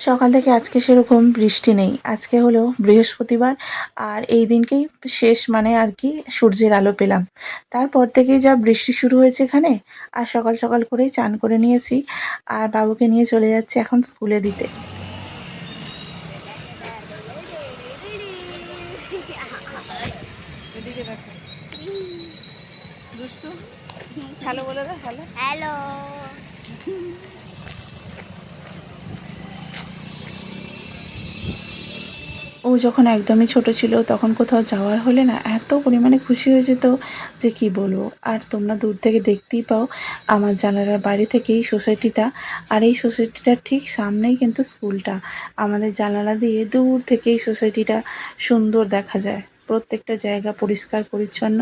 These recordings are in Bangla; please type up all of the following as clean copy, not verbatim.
সকাল থেকে আজকে সেরকম বৃষ্টি নেই। আজকে হলো বৃহস্পতিবার আর এই দিনকেই শেষ মানে আর কি সূর্যের আলো পেলাম। তারপর থেকেই যা বৃষ্টি শুরু হয়েছে এখানে। আর সকাল সকাল করেই চান করে নিয়েছি আর বাবুকে নিয়ে চলে যাচ্ছি এখন স্কুলে দিতে। হ্যালো বলে দাও, হ্যালো। হ্যালো। ও যখন একদমই ছোট ছিল তখন কোথাও যাওয়ার হলে না এত পরিমাণে খুশি হয়ে যেত যে কি বলবো। আর তোমরা দূর থেকে দেখতেই পাও আমার জানালার বাইরে থেকেই সোসাইটিটা, আর এই সোসাইটিটার ঠিক সামনেই কিন্তু স্কুলটা। আমাদের জানালা দিয়ে দূর থেকেই সোসাইটিটা সুন্দর দেখা যায়, প্রত্যেকটা জায়গা পরিষ্কার পরিচ্ছন্ন।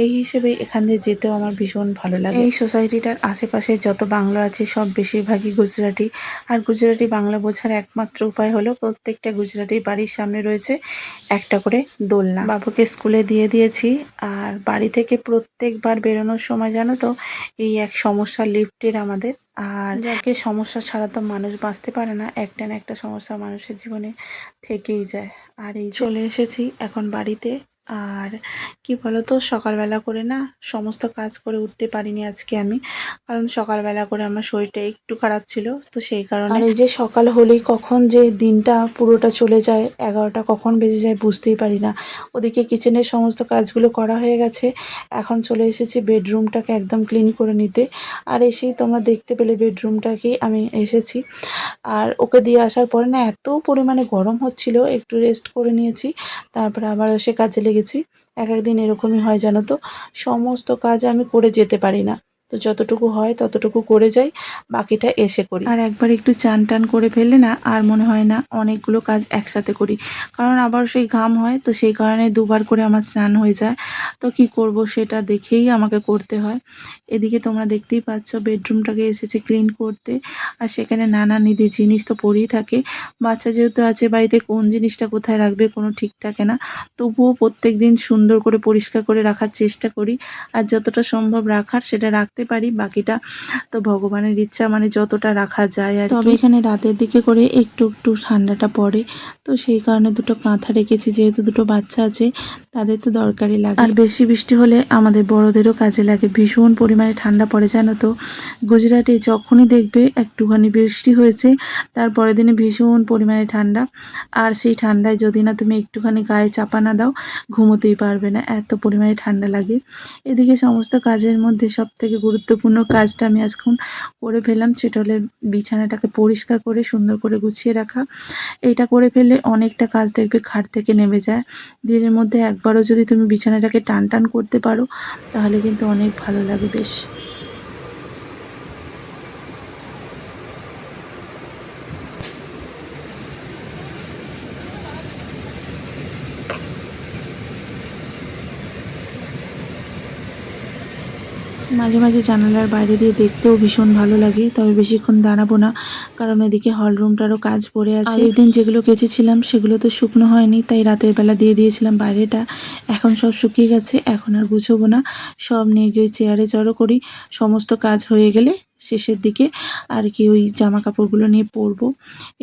এই হিসেবে এখান দিয়ে যেতেও আমার ভীষণ ভালো লাগে। এই সোসাইটিটার আশেপাশে যত বাংলো আছে সব বেশিরভাগই গুজরাটি। আর গুজরাটি বাংলা বোঝার একমাত্র উপায় হলো প্রত্যেকটা গুজরাটি বাড়ির সামনে রয়েছে একটা করে দোলনা। বাবুকে স্কুলে দিয়ে দিয়েছি আর বাড়ি থেকে প্রত্যেকবার বেরোনোর সময় জানো তো এই এক সমস্যা লিফটের আমাদের। আর যাকে সমস্যা ছাড়া তো মানুষ বাঁচতে পারে না, একটা না একটা সমস্যা মানুষের জীবনে থেকেই যায়। আর এই চলে এসেছি এখন বাড়িতে। আর কি বলতো সকালবেলা করে না সমস্ত কাজ করে উঠতে পারিনি আজকে আমি, কারণ সকালবেলা করে আমার শরীরটা একটু খারাপ ছিল, তো সেই কারণে। আর এই যে সকাল হলেই কখন যে দিনটা পুরোটা চলে যায়, 11টা কখন বেজে যায় বুঝতেই পারি না। ওদিকে কিচেনের সমস্ত কাজগুলো করা হয়ে গেছে, এখন চলে এসেছি বেডরুমটাকে একদম ক্লিন করে নিতে। আর এসেই তোমরা দেখতে পেলে বেডরুমটাকেই আমি এসেছি। আর ওকে দিয়ে আসার পরে না এত পরিমাণে গরম হচ্ছিল, একটু রেস্ট করে নিয়েছি, তারপরে আবার এসে কাজে লেগেছি। এক একদিন এরকমই হয় জানো তো, সমস্ত কাজ আমি করে যেতে পারি না, তো যতটুকু হয় ততটুকু করে যাই, বাকিটা এসে করি। আর একবার একটু চান টান করে ফেললে না আর মনে হয় না অনেকগুলো কাজ একসাথে করি, কারণ আবার সেই ঘাম হয়, তো সেই কারণে দুবার করে আমার স্নান হয়ে যায়। তো কি করব সেটা দেখেই আমাকে করতে হয়। এদিকে তোমরা দেখতেই পাচ্ছ বেডরুমটাকে এসেছে ক্লিন করতে, আর সেখানে নানানিধি জিনিস তো পড়েই থাকে। বাচ্চা যেহেতু আছে বাড়িতে, কোন জিনিসটা কোথায় রাখবে কোনো ঠিক থাকে না, তবুও প্রত্যেক দিন সুন্দর করে পরিষ্কার করে রাখার চেষ্টা করি। আর যতটা সম্ভব রাখার সেটা রাখতে পারি, বাকিটা তো ভগবানের ইচ্ছা, মানে যতটা রাখা যায় আর কি। তবে এখানে রাতের দিকে করে একটু একটু ঠান্ডাটা পড়ে, তো সেই কারণে দুটো কাঁথা রেখেছি, যেহেতু দুটো বাচ্চা আছে তাদের তো দরকারই লাগে। আর বেশি বৃষ্টি হলে আমাদের বড়দেরও কাজে লাগে, ভীষণ পরিমাণে ঠান্ডা পড়ে জানো তো। গুজরাটে যখনই দেখবে একটুখানি বৃষ্টি হয়েছে তার পরের দিনে ভীষণ পরিমাণে ঠান্ডা। আর সেই ঠান্ডায় যদি না তুমি একটুখানি গায়ে চাপা না দাও ঘুমোতেই পারবে না, এত পরিমাণে ঠান্ডা লাগে। এদিকে সমস্ত কাজের মধ্যে সব থেকে গুরুত্বপূর্ণ কাজটা আমি আজখন করে ফেললাম, সেটা হলো বিছানাটাকে পরিষ্কার করে সুন্দর করে গুছিয়ে রাখা। এটা করে ফেললে অনেকটা কাজ দেখবে ঘাট থেকে নেমে যায়। দিনের মধ্যে একবারও যদি তুমি বিছানাটাকে টান টান করতে পারো তাহলে কিন্তু অনেক ভালো লাগে বেশ। মাঝে মাঝে জানালার বাইরে দিয়ে দেখতেও ভীষণ ভালো লাগে, তবে বেশিক্ষণ দাঁড়াবো না, কারণ এদিকে হল রুমটারও কাজ পড়ে আছে। আগের দিন যেগুলো কেচেছিলাম সেগুলো তো শুকনো হয়নি, তাই রাতের বেলা দিয়ে দিয়েছিলাম বাইরেটা। এখন সব শুকিয়ে গেছে, এখন আর গুছবো না, সব নিয়ে গিয়ে চেয়ারে জড়ো করি। সমস্ত কাজ হয়ে গেলে শেষের দিকে আর কি ওই জামা কাপড়গুলো নিয়ে পরবো।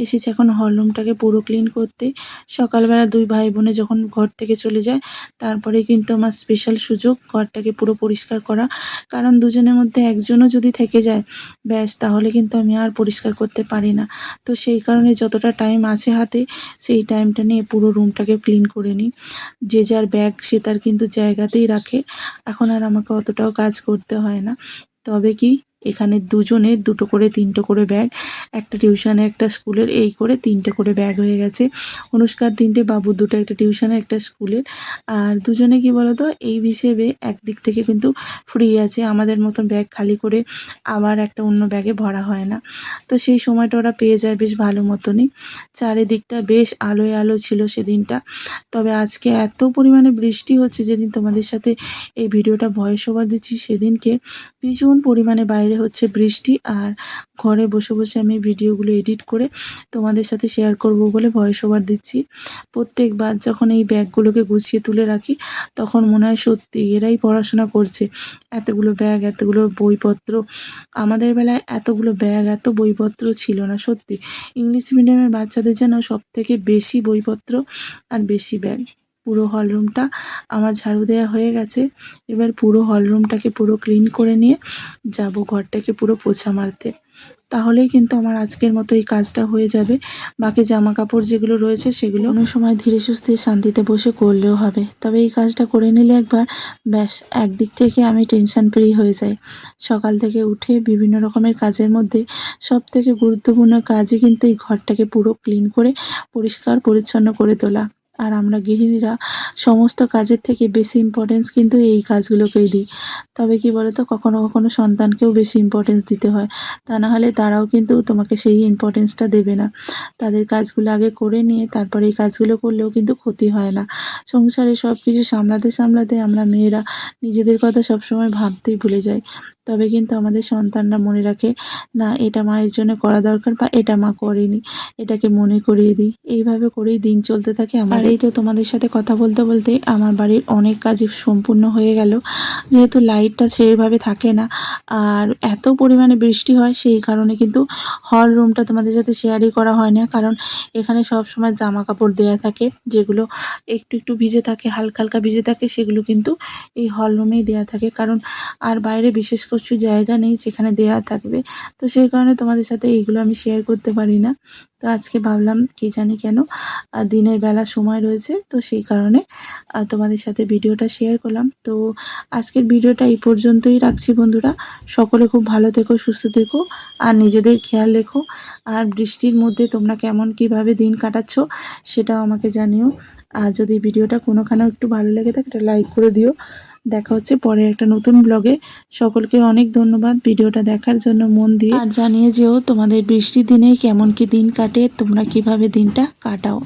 এসেছে এখন হল রুমটাকে পুরো ক্লিন করতে। সকালবেলা দুই ভাই বোনে যখন ঘর থেকে চলে যায় তারপরে কিন্তু আমার স্পেশাল সুযোগ ঘরটাকে পুরো পরিষ্কার করা, কারণ দুজনের মধ্যে একজনও যদি থেকে যায় ব্যাস, তাহলে কিন্তু আমি আর পরিষ্কার করতে পারি না। তো সেই কারণে যতটা টাইম আছে হাতে সেই টাইমটা নিয়ে পুরো রুমটাকে ক্লিন করে নিই। যে যার ব্যাগ সে তার কিন্তু জায়গাতেই রাখে, এখন আর আমাকে অতটাও কাজ করতে হয় না। তবে কি এখানে দুজনের দুটো করে তিনটে করে ব্যাগ, একটা টিউশনে একটা স্কুলের, এই করে তিনটে করে ব্যাগ হয়ে গেছে। অনুষ্কার তিনটে, বাবুর দুটো, একটা টিউশনে একটা স্কুলের। আর দুজনে কি বলতো এই হিসেবে একদিক থেকে কিন্তু ফ্রি আছে, আমাদের মতন ব্যাগ খালি করে আবার একটা অন্য ব্যাগে ভরা হয় না, তো সেই সময়টা ওরা পেয়ে যায় বেশ ভালো মতনই। চারিদিকটা বেশ আলোয় আলো ছিল সেদিনটা। তবে আজকে এত পরিমাণে বৃষ্টি হচ্ছে, যেদিন তোমাদের সাথে এই ভিডিওটা ভয়েস ওভার দিচ্ছি সেদিনকে ভীষণ পরিমাণে বাইরে বাইরে হচ্ছে বৃষ্টি আর ঘরে বসে বসে আমি ভিডিওগুলো এডিট করে তোমাদের সাথে শেয়ার করব বলে ভয়েস ওভার দিচ্ছি। প্রত্যেকবার যখন এই ব্যাগগুলোকে গুছিয়ে তুলে রাখি তখন মনে হয় সত্যি এরাই পড়াশোনা করছে। এতগুলো ব্যাগ, এতগুলো বইপত্র। আমাদের বেলায় এতগুলো ব্যাগ, এত বইপত্র ছিল না সত্যি। ইংলিশ মিডিয়ামের বাচ্চাদের যেন সবথেকে বেশি বইপত্র আর বেশি ব্যাগ। পুরো হলরুমটা আমার ঝাড়ু দেওয়া হয়ে গেছে। এবার পুরো হলরুমটাকে পুরো ক্লিন করে নিয়ে যাব ঘরটাকে পুরো পোছা মারতে। তাহলেই কিন্তু আমার আজকের মতো এই কাজটা হয়ে যাবে। বাকি জামা কাপড় যেগুলো রয়েছে সেগুলো অন্য সময় ধীরে সুস্থে শান্তিতে বসে করলেও হবে। তবে এই কাজটা করে নিলে একবার ব্যাস একদিক থেকে আমি টেনশন ফ্রি হয়ে যাই। সকাল থেকে উঠে বিভিন্ন রকমের কাজের মধ্যে সবথেকে গুরুত্বপূর্ণ কাজই কিন্তু এই ঘরটাকে পুরো ক্লিন করে পরিষ্কার পরিচ্ছন্ন করে তোলা। আর আমরা গৃহিণীরা সমস্ত কাজের থেকে বেশি ইম্পর্টেন্স কিন্তু এই কাজগুলোকেই দিই। তবে কি বলো তো, কখনো কখনো সন্তানকেও বেশি ইম্পর্টেন্স দিতে হয়। তা না হলে তারাও কিন্তু তোমাকে সেই ইম্পর্টেন্সটা দেবে না। তাদের কাজগুলো আগে করে নিয়ে তারপরে এই কাজগুলো করলেও কিন্তু ক্ষতি হয় না। সংসারে সব কিছু সামলাতে সামলাতে আমরা মেয়েরা নিজেদের কথা সবসময় ভাবতেই ভুলে যাই। তবে কিন্তু আমাদের সন্তানরা মনে রাখে, না এটা মায়ের জন্য করা দরকার বা এটা মা করেনি, এটাকে মনে করিয়ে দিই। এইভাবে করেই দিন চলতে থাকে আমার। আর এই তো তোমাদের সাথে কথা বলতে বলতে আমার বাড়ির অনেক কাজই সম্পূর্ণ হয়ে গেল। যেহেতু লাইটটা সেইভাবে থাকে না আর এত পরিমাণে বৃষ্টি হয়, সেই কারণে কিন্তু হল রুমটা তোমাদের সাথে শেয়ারই করা হয় না। কারণ এখানে সব সময় জামা কাপড় দেয়া থাকে, যেগুলো একটু একটু ভিজে থাকে, হালকা হালকা ভিজে থাকে, সেগুলো কিন্তু এই হল রুমেই দেওয়া থাকে। কারণ আর বাইরে বিশেষ কিছু জায়গা নেই যেখানে দেয়া থাকবে। তো সেই কারণে তোমাদের সাথে এইগুলো আমি শেয়ার করতে পারি না। তো আজকে ভাবলাম কি জানি কেন দিনের বেলা সময় রয়েছে, তো সেই কারণে তোমাদের সাথে ভিডিওটা শেয়ার করলাম। তো আজকের ভিডিওটা এই পর্যন্তই রাখছি বন্ধুরা। সকলে খুব ভালো থেকো, সুস্থ থেকো আর নিজেদের খেয়াল রেখো। আর বৃষ্টির মধ্যে তোমরা কেমন কিভাবে দিন কাটাচ্ছ সেটাও আমাকে জানিও। আর যদি ভিডিওটা কোনোখানেও একটু ভালো লেগে থাকে একটা লাইক করে দিও। দেখা হচ্ছে পরে একটা নতুন ব্লগে। সকলকে অনেক ধন্যবাদ ভিডিওটা দেখার জন্য মন দিয়ে। আর জানিয়ে যেও তোমাদের বৃষ্টির দিনে কেমন কি দিন কাটে, তোমরা কিভাবে দিনটা কাটাও।